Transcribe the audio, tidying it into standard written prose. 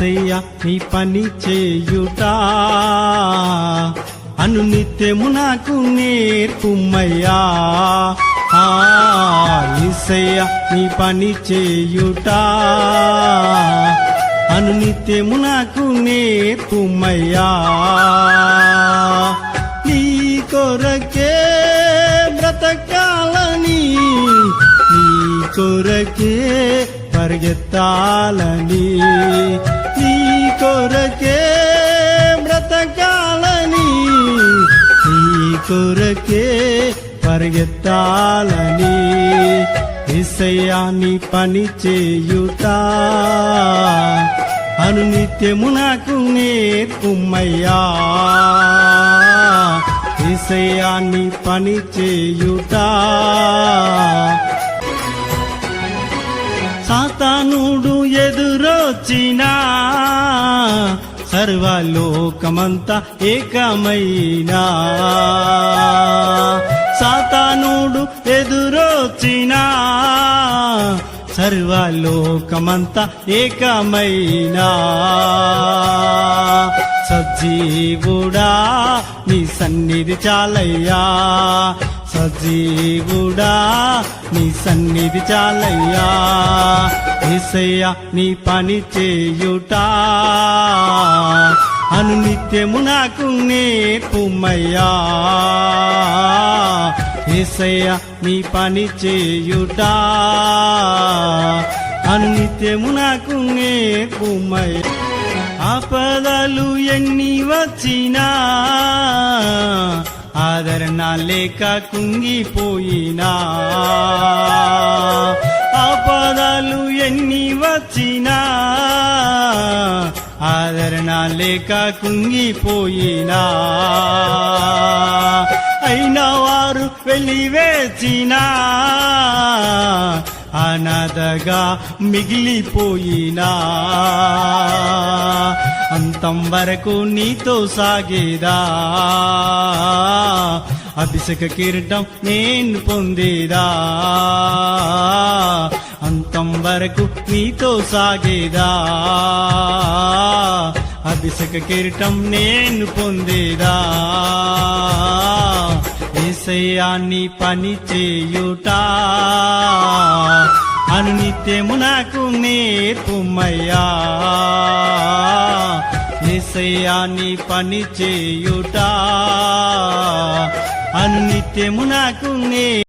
యేసయ్య నీ పని చేయుట అనునిత్యము నాకు నేర్పుమయ్యా. యేసయ్య నీ పని చేయుట అనునిత్యము నాకు నేర్పుమయ్యా. నీ కొరకే బ్రతకాలని, నీ కొరకే పరిగెత్తాలని, నీ కొరకే బ్రతకాలని, నీ కొరకే పరిగెత్తాలని యేసయ్య నీ పని చేయుట అనునిత్యము నాకు నేర్పుమయ్యా. యేసయ్య నీ పని చేయుట. సాతానుడు ఎదురొచ్చినా సర్వలోకమంతా ఏకమైనా, సాతానుడు ఎదురొచ్చినా సర్వలోకమంతా ఏకమైనా, సజీవుడా నీ సన్నిధి చాలయ్యా, సజీవుడా నీ సన్నిధి చాలయ్యా. యేసయ్య నీ పని చేయుట అనునిత్యము నాకు నేర్పుమయ్యా. యేసయ్య నీ పని చేయుట అనునిత్యము నాకు నేర్పుమయ్యా. ఆపదలు ఎన్ని వచ్చినా ఆదరణ లేక కుంగిపోయినా, ఆపదలు ఎన్ని వచ్చినా ఆదరణ లేక కుంగిపోయినా, అయినా వారు వెలివేచినా అనాథగా మిగిలిపోయినా, అంతం వరకు నీతో సాగేదా, అభిషేక కిరీటం నేను పొందేదా, అంతం వరకు నీతో సాగేదా, అభిషేక కిరీటం నేను పొందేదా. యేసయ్య నీ పని చేయుట అనునిత్యము నాకు నేర్పుమయ్యా. యేసయ్య నీ పని చేయుట అనునిత్యము నాకు